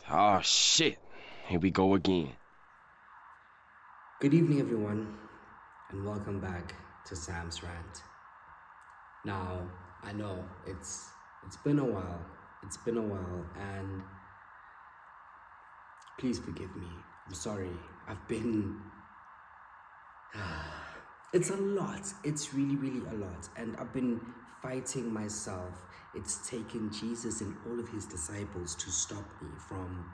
Oh shit. Here we go again. Good evening, everyone, and welcome back to Sam's Rant. Now, I know it's been a while. It's been a while, and please forgive me. I'm sorry. I've been. It's a lot. It's really a lot, and I've been fighting myself. It's taken Jesus and all of his disciples to stop me from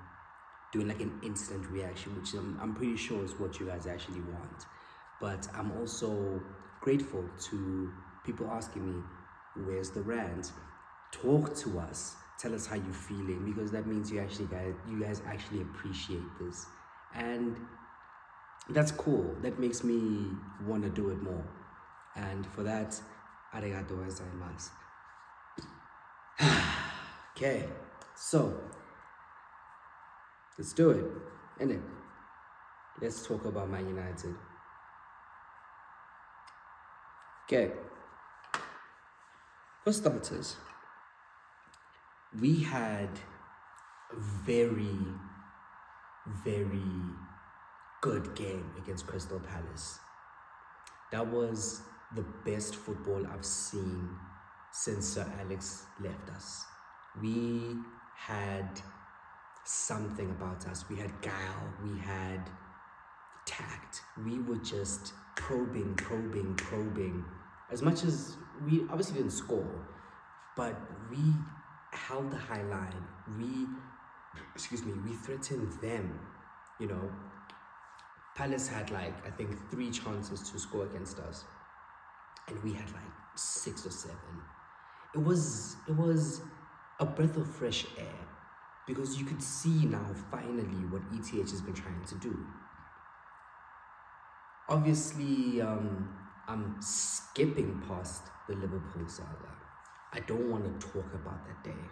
doing like an instant reaction, which I'm pretty sure is what you guys actually want. But I'm also grateful to people asking me, where's the rant? Talk to us. Tell us how you're feeling, because that means you guys actually appreciate this. And that's cool. That makes me want to do it more. And for that, arigato gozaimasu. Okay, so let's do it, innit? Let's talk about Man United. Okay. For starters, we had a very good game against Crystal Palace. That was the best football I've seen since Sir Alex left us. We had something about us. We had guile, we had tact. We were just probing. As much as we obviously didn't score, but we held the high line. We threatened them, you know. Palace had like, I think 3 chances to score against us, and we had like 6 or 7. It was a breath of fresh air, because you could see now finally what ETH has been trying to do. Obviously, I'm skipping past the Liverpool saga. I don't want to talk about that day,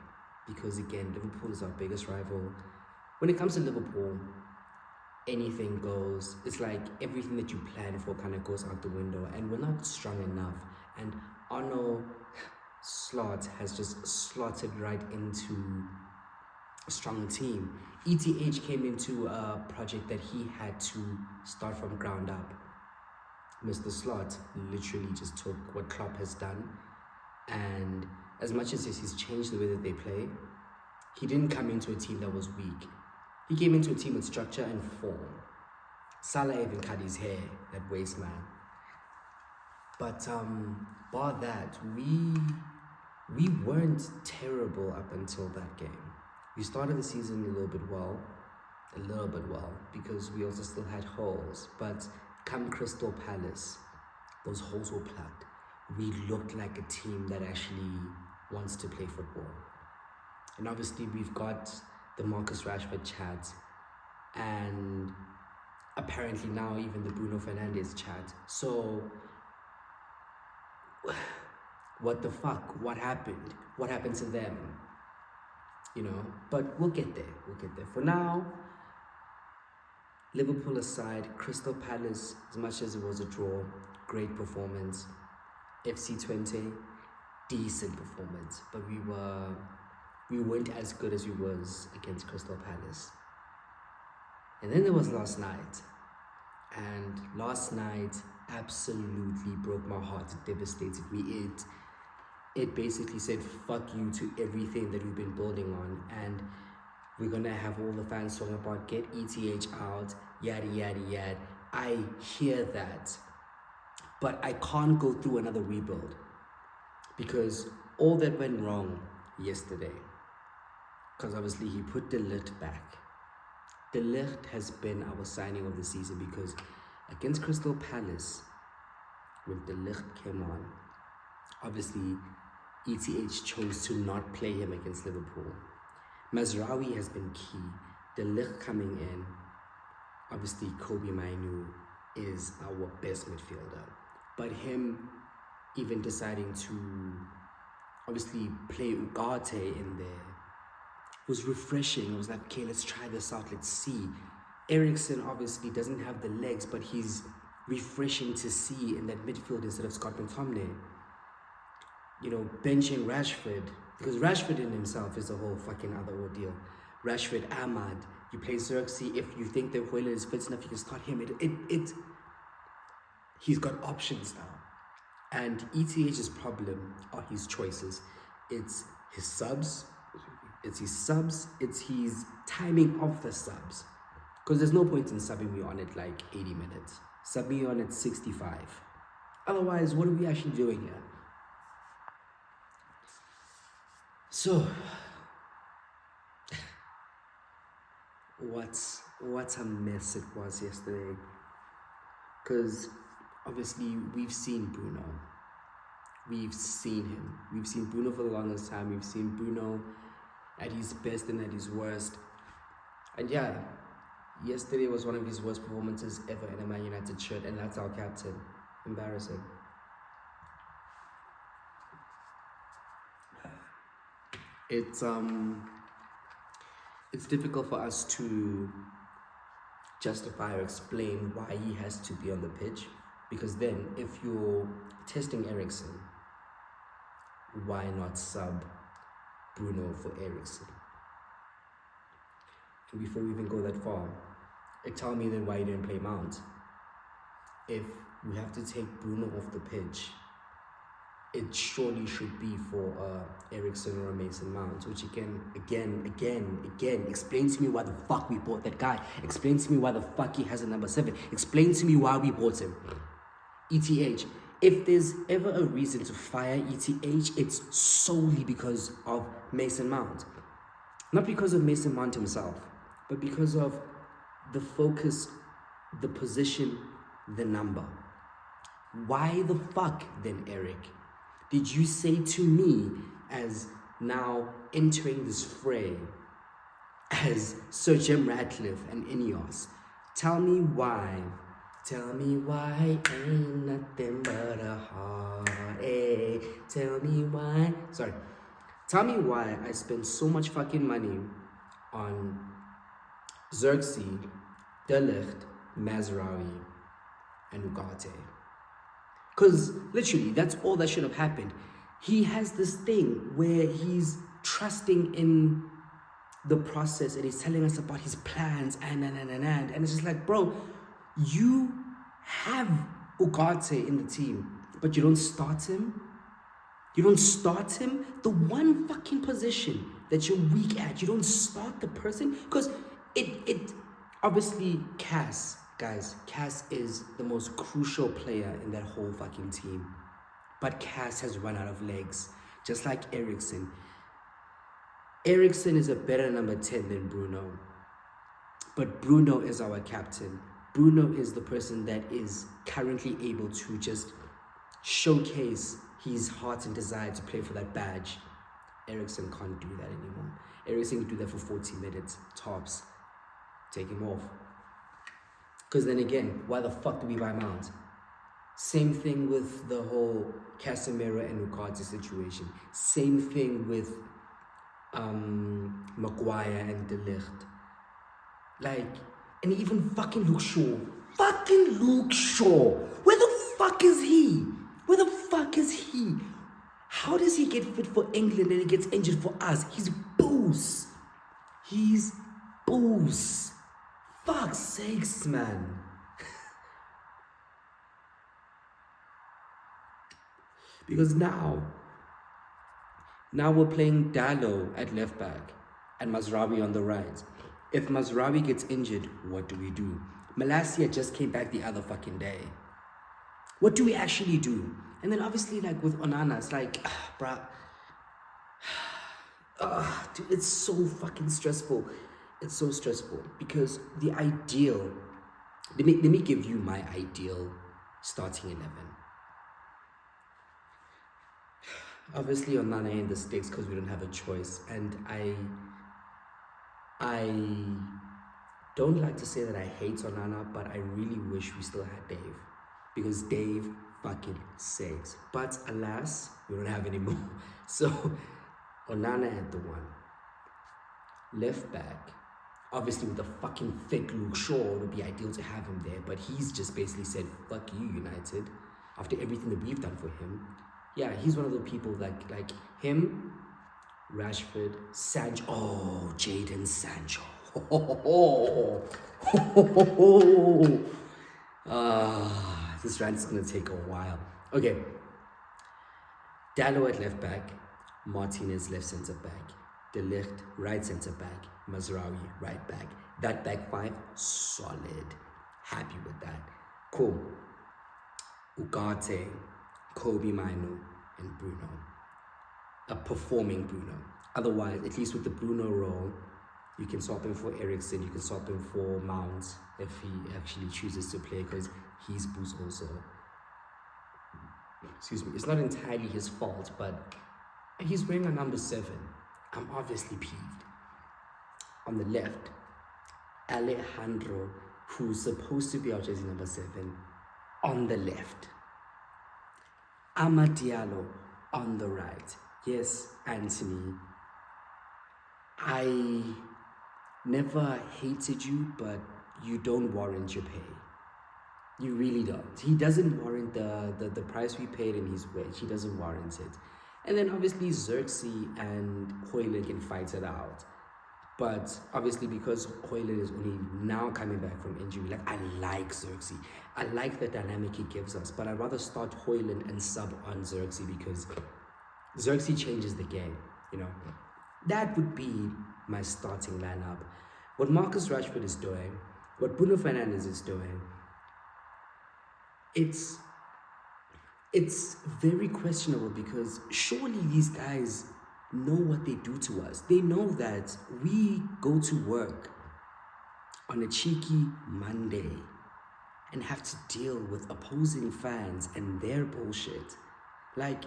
because again, Liverpool is our biggest rival. When it comes to Liverpool, anything goes. It's like everything that you plan for kind of goes out the window, and we're not strong enough. And Arno Slot has just slotted right into a strong team. ETH came into a project that he had to start from ground up. Mr. Slot literally just took what Klopp has done, and as much as he's changed the way that they play, he didn't come into a team that was weak. He came into a team with structure and form. Salah even cut his hair, that waste man. But bar that, we weren't terrible up until that game. We started the season a little bit well, because we also still had holes. But come Crystal Palace, those holes were plugged. We looked like a team that actually wants to play football. And obviously we've got the Marcus Rashford chat, and apparently now even the Bruno Fernandes chat. So what the fuck? What happened? What happened to them? You know, but we'll get there. For now, Liverpool aside, Crystal Palace, as much as it was a draw, great performance. FC20, decent performance, but we weren't as good as we was against Crystal Palace. And then there was last night, and last night absolutely broke my heart. It devastated me. It basically said fuck you to everything that we've been building on, and we're gonna have all the fans talking about get ETH out, yada yada yada. I hear that, but I can't go through another rebuild, because all that went wrong yesterday, because obviously he put De Ligt back. De Ligt has been our signing of the season, because against Crystal Palace, when De Ligt came on, obviously ETH chose to not play him against Liverpool. Mazraoui has been key. De Ligt coming in, obviously Kobe Mainu is our best midfielder, but him even deciding to obviously play Ugarte in there was refreshing. It was like, okay, let's try this out, let's see. Eriksen obviously doesn't have the legs, but he's refreshing to see in that midfield instead of Scott McTominay. You know, benching Rashford, because Rashford in himself is a whole fucking other ordeal. Rashford, Ahmad, you play Xerxes. If you think that Hoyland is fit enough, you can start him. He's got options now. And ETH's problem are his choices. It's his subs, it's his timing of the subs. Because there's no point in subbing me on at like 80 minutes. Sub me on at 65. Otherwise, what are we actually doing here? So, what a mess it was yesterday. Because obviously we've seen Bruno. We've seen him. We've seen Bruno for the longest time. We've seen Bruno at his best and at his worst. And yeah, yesterday was one of his worst performances ever in a Man United shirt, and that's our captain. Embarrassing. It's difficult for us to justify or explain why he has to be on the pitch, because then if you're testing Eriksen, why not sub Bruno for Eriksen? And before we even go that far, tell me then why you didn't play Mount. If we have to take Bruno off the pitch, it surely should be for Eriksen or a Mason Mount, which again, explain to me why the fuck we bought that guy. Explain to me why the fuck he has a number 7. Explain to me why we bought him. ETH, if there's ever a reason to fire ETH, it's solely because of Mason Mount. Not because of Mason Mount himself, but because of the focus, the position, the number. Why the fuck then, Eric, did you say to me, as now entering this fray as Sir Jim Ratcliffe and Ineos, tell me why ain't nothing but a heartache. Tell me why I spent so much fucking money on Xerxes, De Ligt, Mazraoui, and Ugarte. Because literally, that's all that should have happened. He has this thing where he's trusting in the process and he's telling us about his plans and it's just like, bro, you have Ugarte in the team, but you don't start him. You don't start him. The one fucking position that you're weak at, you don't start the person, because it obviously Cass. Guys, Cass is the most crucial player in that whole fucking team. But Cass has run out of legs, just like Eriksen. Eriksen is a better number 10 than Bruno. But Bruno is our captain. Bruno is the person that is currently able to just showcase his heart and desire to play for that badge. Eriksen can't do that anymore. Eriksen can do that for 40 minutes, tops. Take him off. Because then again, why the fuck do we buy Mount? Same thing with the whole Casemiro and Ugarte situation. Same thing with Maguire and De Ligt. Like, and even fucking Luke Shaw. Fucking Luke Shaw. Where the fuck is he? Where the fuck is he? How does he get fit for England and he gets injured for us? He's booze. He's booze. Fuck's sakes, man. Because now we're playing Dallo at left back and Mazraoui on the right. If Mazraoui gets injured, what do we do? Malacia just came back the other fucking day. What do we actually do? And then obviously, like with Onana, it's like, bruh. Dude, it's so fucking stressful. It's so stressful because the ideal, let me give you my ideal starting 11. Obviously, Onana in the stakes because we don't have a choice, and I don't like to say that I hate Onana, but I really wish we still had Dave, because Dave fucking saves. But alas, we don't have any more. So Onana at the one. Left back, obviously with the fucking fit Luke Shaw, it would be ideal to have him there, but he's just basically said, fuck you, United, after everything that we've done for him. Yeah, he's one of the people like him, Rashford, Sancho. Oh, Jadon Sancho. This rant's gonna take a while. Okay. Dallo at left back, Martinez left centre back, De Ligt right centre back, Mazraoui right back. That back five, solid. Happy with that. Cool. Ugarte, Kobe Minu, and Bruno. A performing Bruno. Otherwise, at least with the Bruno role, you can swap him for Eriksen, you can swap him for Mount if he actually chooses to play, because he's boost also. Excuse me, it's not entirely his fault, but he's wearing a number 7. I'm obviously peeved. On the left, Alejandro, who's supposed to be our jersey number 7, on the left. Amad Diallo on the right. Yes, Anthony, I never hated you, but you don't warrant your pay. You really don't. He doesn't warrant the price we paid him his wage. He doesn't warrant it. And then obviously Xerxes and Hoyland can fight it out. But obviously because Hoyland is only now coming back from injury, like I like Xerxes. I like the dynamic he gives us, but I'd rather start Hoyland and sub on Xerxes because Xerxes changes the game, you know. That would be my starting lineup. What Marcus Rashford is doing, what Bruno Fernandes is doing, it's very questionable because surely these guys know what they do to us. They know that we go to work on a cheeky Monday and have to deal with opposing fans and their bullshit. Like,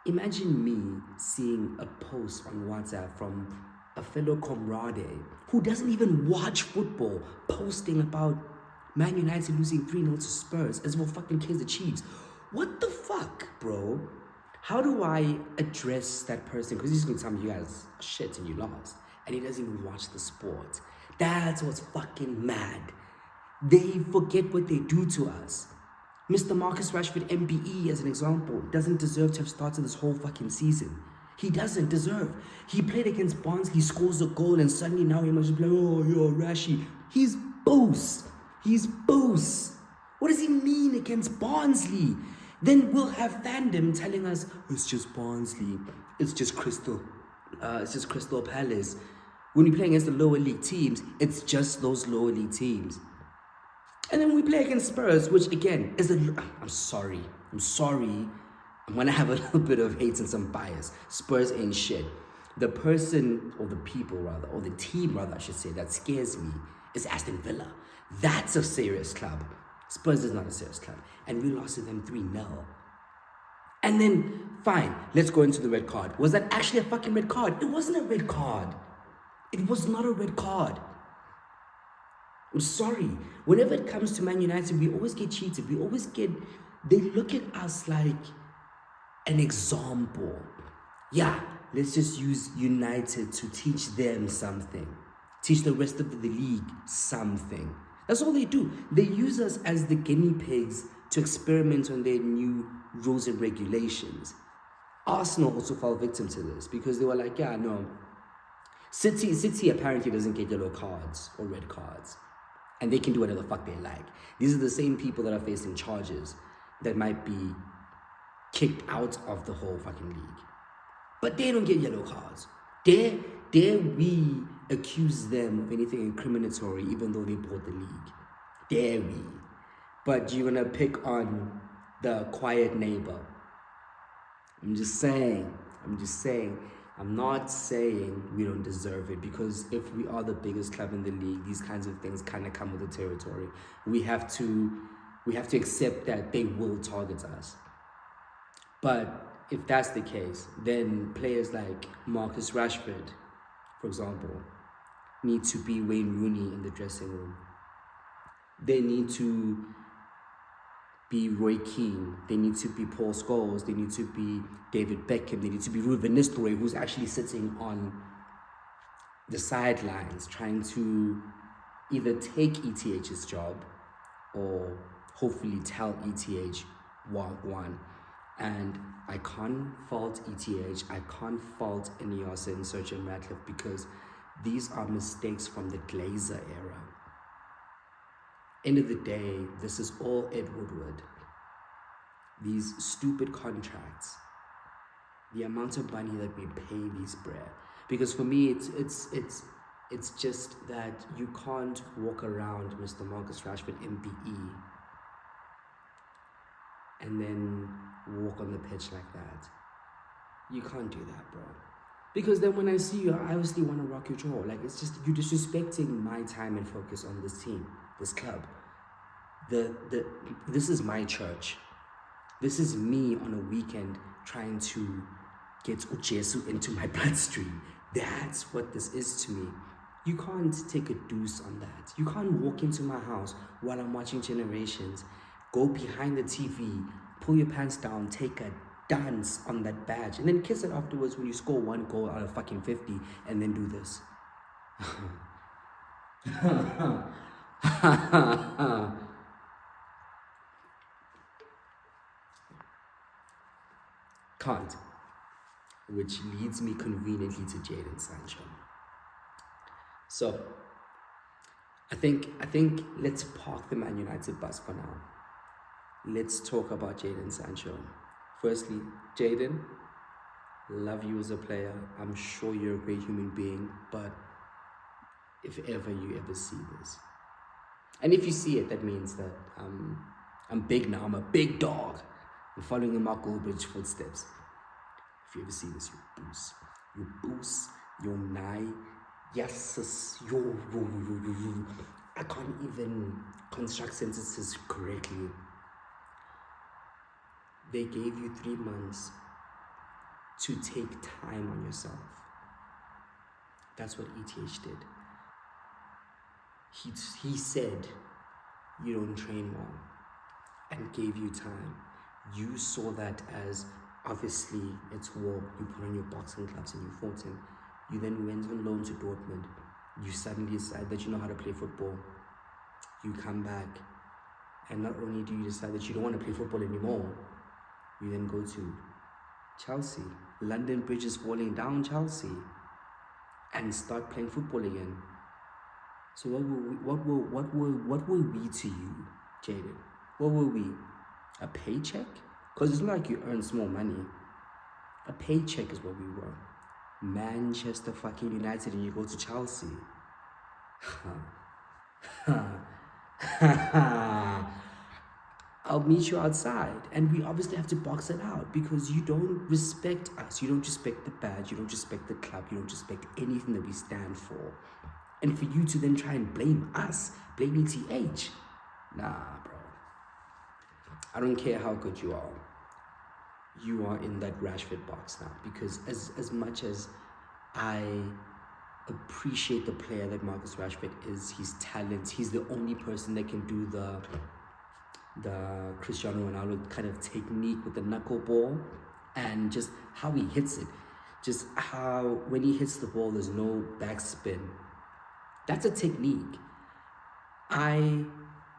imagine me seeing a post on WhatsApp from a fellow comrade who doesn't even watch football posting about Man United losing 3-0 to Spurs as well fucking kids the Chiefs. What the fuck, bro? How do I address that person? Because he's going to tell me you guys are shit and you lost. And he doesn't even watch the sport. That's what's fucking mad. They forget what they do to us. Mr. Marcus Rashford, MBE, as an example, doesn't deserve to have started this whole fucking season. He doesn't deserve. He played against Barnsley, scores a goal, and suddenly now he must be like, oh, you're Rashi. He's boost. He's boost. What does he mean against Barnsley? Then we'll have fandom telling us, it's just Barnsley. It's just Crystal Palace. When we play against the lower league teams, it's just those lower league teams. And then we play against Spurs, which again is I'm sorry. I'm gonna have a little bit of hate and some bias. Spurs ain't shit. The person, or the people rather, or the team rather, I should say, that scares me is Aston Villa. That's a serious club. Spurs is not a serious club. And we lost to them 3-0. And then, fine, let's go into the red card. Was that actually a fucking red card? It wasn't a red card. It was not a red card. I'm sorry. Whenever it comes to Man United, we always get cheated. They look at us like an example. Yeah, let's just use United to teach them something. Teach the rest of the league something. That's all they do. They use us as the guinea pigs to experiment on their new rules and regulations. Arsenal also fell victim to this because they were like, yeah, no. City apparently doesn't get yellow cards or red cards. And they can do whatever the fuck they like. These are the same people that are facing charges that might be kicked out of the whole fucking league. But they don't get yellow cards. Dare we accuse them of anything incriminatory even though they bought the league? Dare we? But you're gonna pick on the quiet neighbor. I'm just saying. I'm not saying we don't deserve it, because if we are the biggest club in the league, these kinds of things kind of come with the territory. We have to accept that they will target us. But if that's the case, then players like Marcus Rashford, for example, need to be Wayne Rooney in the dressing room. They need to be Roy Keane. They need to be Paul Scholes. They need to be David Beckham. They need to be Ruud van Nistelrooy, who's actually sitting on the sidelines trying to either take ETH's job or hopefully tell ETH Wagwan. And I can't fault ETH, I can't fault Ineos and Sergeant Ratcliffe because these are mistakes from the Glazer era. End of the day, this is all Ed Woodward. These stupid contracts, the amount of money that we pay these bred. Because for me, it's just that you can't walk around Mr. Marcus Rashford MBE and then walk on the pitch like that. You can't do that, bro. Because then when I see you, I obviously want to rock your jaw. Like, it's just, you're disrespecting my time and focus on this team, this club. This is my church. This is me on a weekend trying to get Ujesu into my bloodstream. That's what this is to me. You can't take a deuce on that. You can't walk into my house while I'm watching Generations, go behind the TV, pull your pants down, take a dance on that badge, and then kiss it afterwards when you score 1 goal out of fucking 50, and then do this. Can't. Which leads me conveniently to Jadon Sancho. So, I think let's park the Man United bus for now. Let's talk about Jadon Sancho. Firstly, Jadon, love you as a player. I'm sure you're a great human being, but if ever you ever see this, and if you see it, that means that I'm big now. I'm a big dog. I'm following in Mark Goldbridge's footsteps. If you ever see this, you boost, you nigh, yes, you. I can't even construct sentences correctly. They gave you 3 months to take time on yourself. That's what ETH did. He said you don't train well and gave you time. You saw that as, obviously, it's war. You put on your boxing gloves and you fought him. You then went on loan to Dortmund. You suddenly decide that you know how to play football. You come back, and not only do you decide that you don't want to play football anymore, you then go to Chelsea. London Bridge is falling down, Chelsea, and start playing football again. So what were we to you, Jadon? What were we? A paycheck? Because it's not like you earn small money. A paycheck is what we were. Manchester fucking United, and you go to Chelsea. I'll meet you outside, and we obviously have to box it out because you don't respect us. You don't respect the badge. You don't respect the club. You don't respect anything that we stand for. And for you to then try and blame us, blame ETH, nah, bro. I don't care how good you are. You are in that Rashford box now, because as much as I appreciate the player that Marcus Rashford is, his talent, he's the only person that can do the Cristiano Ronaldo kind of technique with the knuckleball, and just how he hits it, just how when he hits the ball there's no backspin. That's a technique. I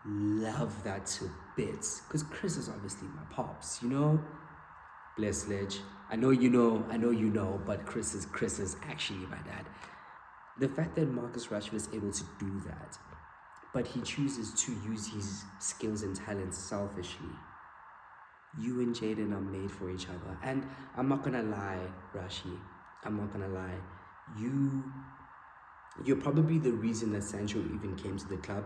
love that to bits, because Chris is obviously my pops, you know? Bless Ledge. I know you know, but Chris is actually my dad. The fact that Marcus Rashford is able to do that, but he chooses to use his skills and talents selfishly. You and Jadon are made for each other. And I'm not gonna lie, Rashi, I'm not gonna lie. You're probably the reason that Sancho even came to the club,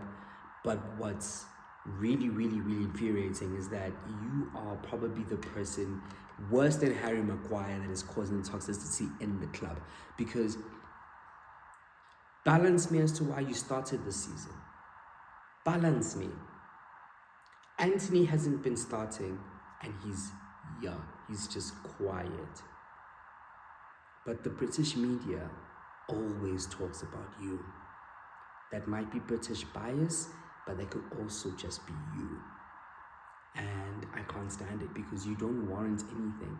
but what's really, really, really infuriating is that you are probably the person worse than Harry Maguire that is causing toxicity in the club. Because balance me as to why you started this season. Balance me. Anthony hasn't been starting, and he's just quiet. But the British media always talks about you. That might be British bias, but that could also just be you. And I can't stand it, because you don't warrant anything.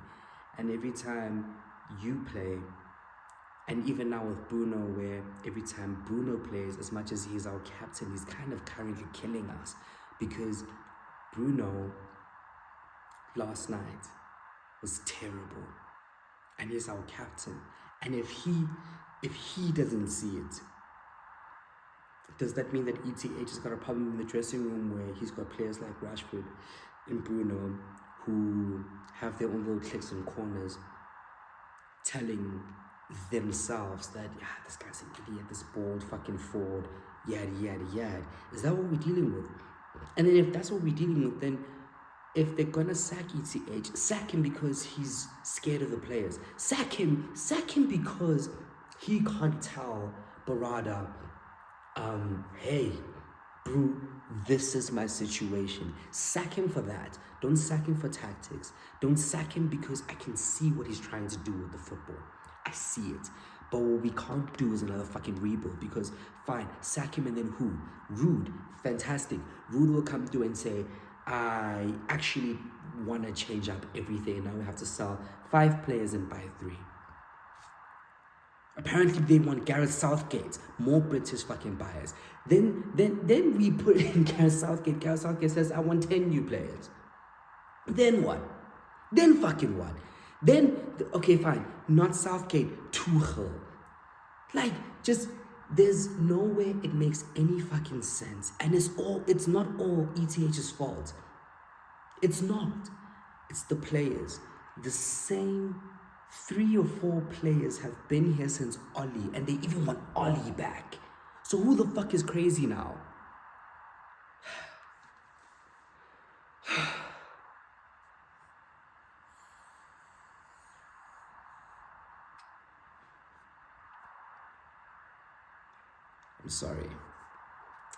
And every time you play, and even now with Bruno, where every time Bruno plays, as much as he's our captain, he's kind of currently killing us. Because Bruno, last night, was terrible. And he's our captain. And if he doesn't see it, does that mean that ETH has got a problem in the dressing room where he's got players like Rashford and Bruno who have their own little clicks and corners telling themselves that this guy's an idiot, this bald fucking fraud, yada yada yada? Is that what we're dealing with? And then if that's what we're dealing with, then if they're gonna sack ETH, sack him because he's scared of the players. Sack him because he can't tell Barada, hey, bro, this is my situation. Sack him for that. Don't sack him for tactics. Don't sack him because I can see what he's trying to do with the football. I see it. But what we can't do is another fucking rebuild, because fine, sack him and then who? Rude. Fantastic. Rude will come through and say, I actually want to change up everything. Now we have to sell 5 players and buy 3. Apparently they want Gareth Southgate, more British fucking buyers. Then we put in Gareth Southgate. Gareth Southgate says, I want 10 new players. Then what? Then fucking what? Then, okay, fine, not Southgate, Tuchel. Like, just, there's no way it makes any fucking sense. And it's not all ETH's fault. It's not. It's the players. The same 3 or 4 players have been here since Ollie, and they even want Ollie back. So who the fuck is crazy now?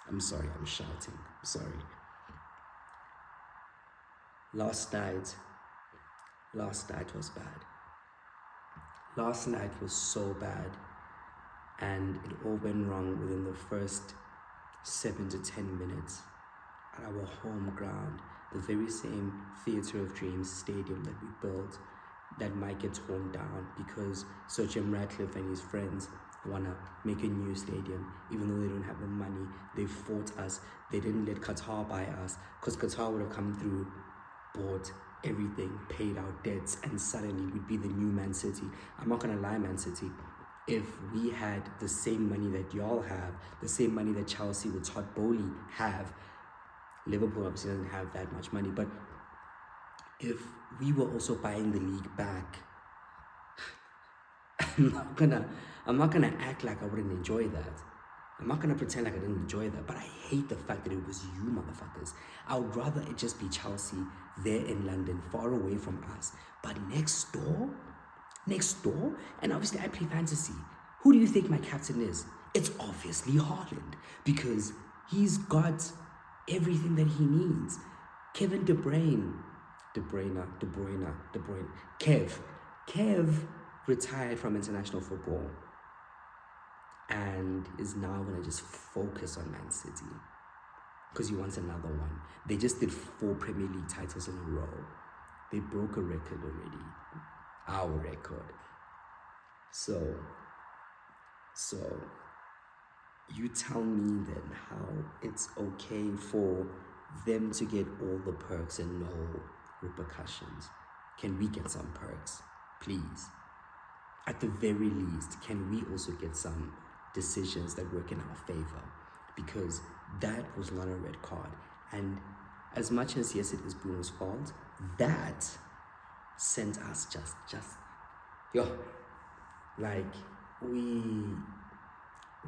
I'm sorry, I'm shouting. I'm sorry. Last night was bad. Last night was so bad, and it all went wrong within the first 7 to 10 minutes at our home ground, the very same Theatre of Dreams stadium that we built that might get torn down because Sir Jim Ratcliffe and his friends want to make a new stadium. Even though they don't have the money, they fought us. They didn't let Qatar buy us, because Qatar would have come through, bought everything, paid out debts, and suddenly we'd be the new Man City. I'm not gonna lie, Man City, if we had the same money that y'all have, the same money that Chelsea with Todd Bowley have, Liverpool obviously doesn't have that much money, but if we were also buying the league back, I'm not gonna act like I wouldn't enjoy that. I'm not gonna pretend like I didn't enjoy that, but I hate the fact that it was you motherfuckers. I would rather it just be Chelsea there in London, far away from us. But next door, and obviously I play fantasy. Who do you think my captain is? It's obviously Haaland, because he's got everything that he needs. Kevin De Bruyne. Kev retired from international football and is now going to just focus on Man City because he wants another one. They just did 4 Premier League titles in a row. They broke a record already. Our record. So you tell me then how it's okay for them to get all the perks and no repercussions. Can we get some perks, please? At the very least, can we also get some decisions that work in our favor? Because that was not a red card. And as much as, yes, it is Bruno's fault, that sent us like, we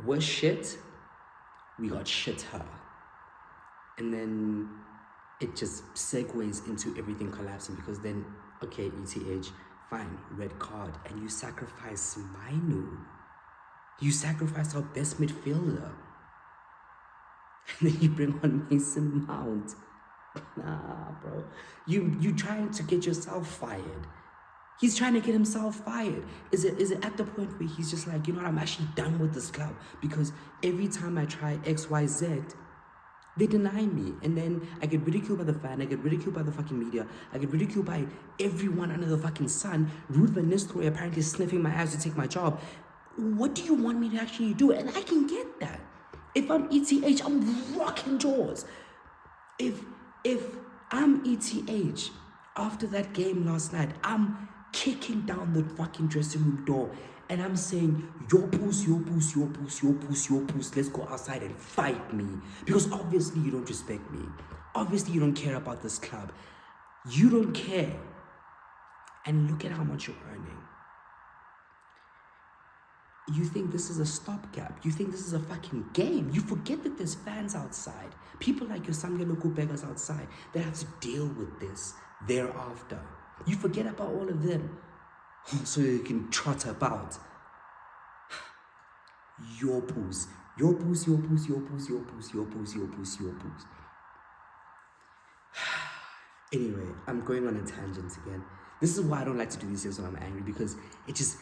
were shit, we got shit her. And then it just segues into everything collapsing, because then, okay, ETH, fine, red card, and you sacrifice Mainu. You sacrifice our best midfielder. And then you bring on Mason Mount. Nah, bro. You trying to get yourself fired. He's trying to get himself fired. Is it at the point where he's just like, you know what, I'm actually done with this club, because every time I try XYZ, they deny me, and then I get ridiculed by the fan, I get ridiculed by the fucking media, I get ridiculed by everyone under the fucking sun. Ruud van Nistelrooy apparently sniffing my ass to take my job. What do you want me to actually do? And I can get that. If I'm ETH, I'm rocking jaws. If I'm ETH, After that game last night, I'm kicking down the fucking dressing room door and I'm saying, your puss, your puss, your puss, your puss, your puss, let's go outside and fight me. Because obviously you don't respect me. Obviously you don't care about this club. You don't care. And look at how much you're earning. You think this is a stopgap. You think this is a fucking game. You forget that there's fans outside. People like your Samgelo beggars outside that have to deal with this thereafter. You forget about all of them so you can trot about. Your poos. Your poos, your poos, your poos, your poos, your poos, your poos, your poos. Anyway, I'm going on a tangent again. This is why I don't like to do these things when I'm angry, because it just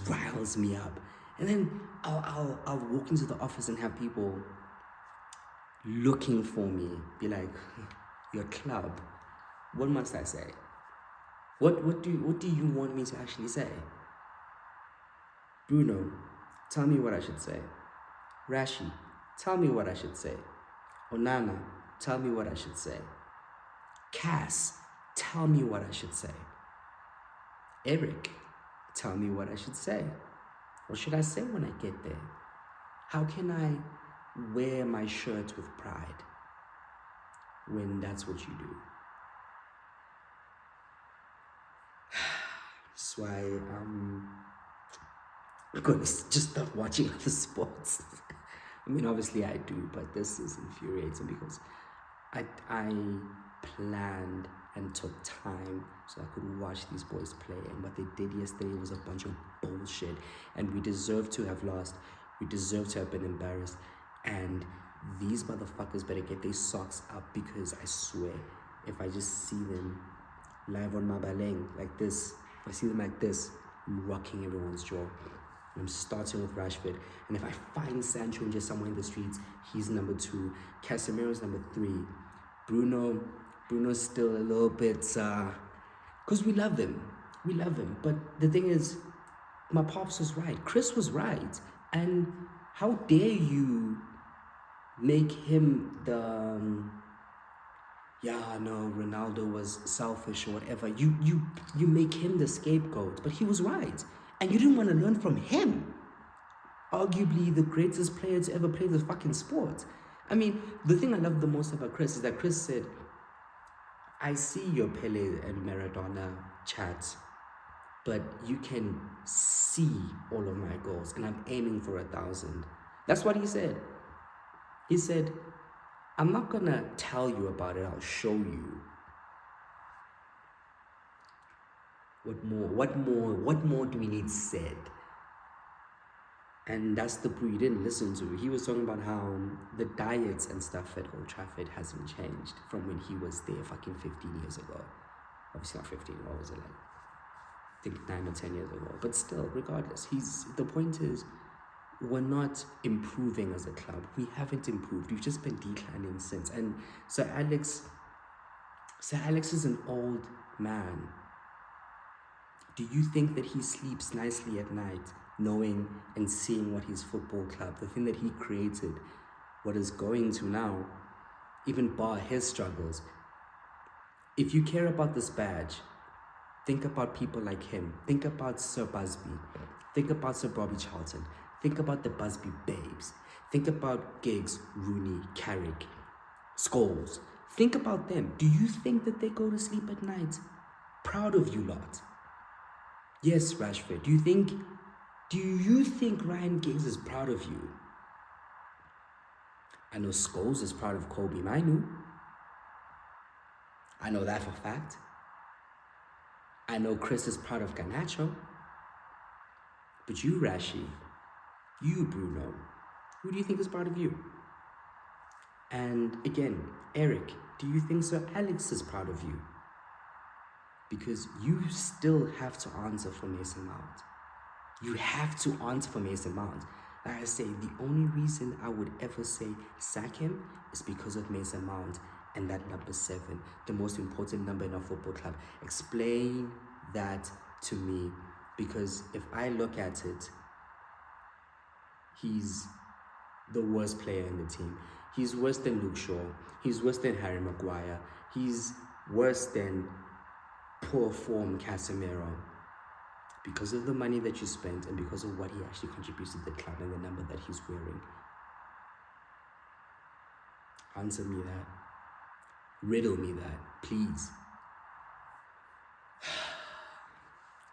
riles me up. And then I'll walk into the office and have people looking for me, be like, your club, what must I say? What do you want me to actually say? Bruno, tell me what I should say. Rashi, tell me what I should say. Onana, tell me what I should say. Cass, tell me what I should say. Eric, tell me what I should say. What should I say when I get there? How can I wear my shirt with pride when that's what you do? That's why I'm going to just stop watching other sports. I mean, obviously I do, but this is infuriating because I planned and took time so I could watch these boys play, and what they did yesterday was a bunch of bullshit, and we deserve to have lost. We deserve to have been embarrassed, and these motherfuckers better get their socks up, because I swear, if I just see them live on my baleng like this, if I see them like this, I'm rocking everyone's jaw. I'm starting with Rashford, and if I find Sancho just somewhere in the streets, he's number 2. Casemiro's number 3. Bruno's still a little bit, because we love him, but the thing is, my pops was right, Chris was right, and how dare you make him the, Ronaldo was selfish or whatever, you make him the scapegoat, but he was right, and you didn't want to learn from him, arguably the greatest player to ever play the fucking sport. I mean, the thing I love the most about Chris is that Chris said, I see your Pele and Maradona chat, but you can see all of my goals, and I'm aiming for 1,000. That's what he said. He said, I'm not gonna tell you about it, I'll show you. What more do we need said? And that's the Bru you didn't listen to. He was talking about how the diets and stuff at Old Trafford hasn't changed from when he was there fucking 15 years ago. Obviously not 15, what was it like? I think 9 or 10 years ago. But still, regardless, the point is, we're not improving as a club. We haven't improved. We've just been declining since. And Sir Alex is an old man. Do you think that he sleeps nicely at night, knowing and seeing what his football club, the thing that he created, what is going to now, even bar his struggles? If you care about this badge, think about people like him. Think about Sir Busby. Think about Sir Bobby Charlton. Think about the Busby babes. Think about Giggs, Rooney, Carrick, Scholes. Think about them. Do you think that they go to sleep at night proud of you lot? Yes, Rashford. Do you think Ryan Giggs is proud of you? I know Scholes is proud of Kobe Mainu. I know that for a fact. I know Chris is proud of Garnacho. But you, Rashi, you, Bruno, who do you think is proud of you? And again, Eric, do you think Sir Alex is proud of you? Because you still have to answer for Mason Mount. You have to answer for Mason Mount. Like I say, the only reason I would ever say sack him is because of Mason Mount and that number 7, the most important number in our football club. Explain that to me, because if I look at it, he's the worst player in the team. He's worse than Luke Shaw. He's worse than Harry Maguire. He's worse than poor form Casemiro, because of the money that you spent and because of what he actually contributes to the club and the number that he's wearing? Answer me that. Riddle me that, please.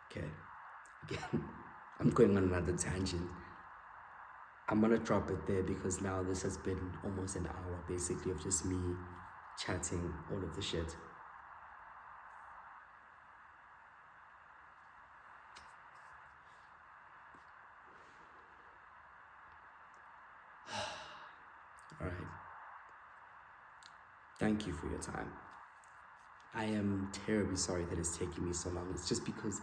Okay, again, I'm going on another tangent. I'm gonna drop it there because now this has been almost an hour basically of just me chatting all of the shit. Alright. Thank you for your time. I am terribly sorry that it's taking me so long. It's just because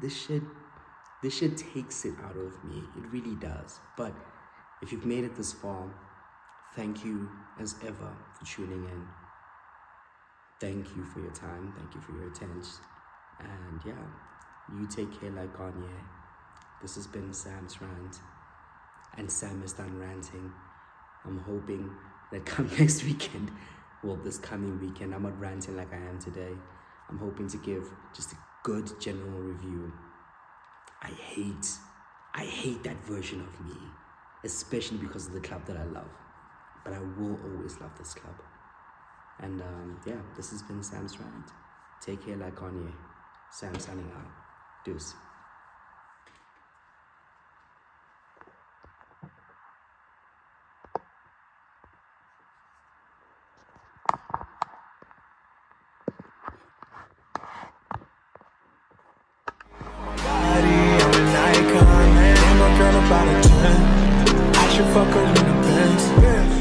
this shit takes it out of me. It really does. But if you've made it this far, thank you as ever for tuning in. Thank you for your time. Thank you for your attention. And yeah, you take care like Kanye. This has been Sam's Rant. And Sam is done ranting. I'm hoping that come next weekend, well, this coming weekend, I'm not ranting like I am today. I'm hoping to give just a good general review. I hate that version of me, especially because of the club that I love. But I will always love this club. And yeah, this has been Sam's Rant. Take care like Kanye. Sam signing out. Deuce. About a 10, I should fuck her in the Benz.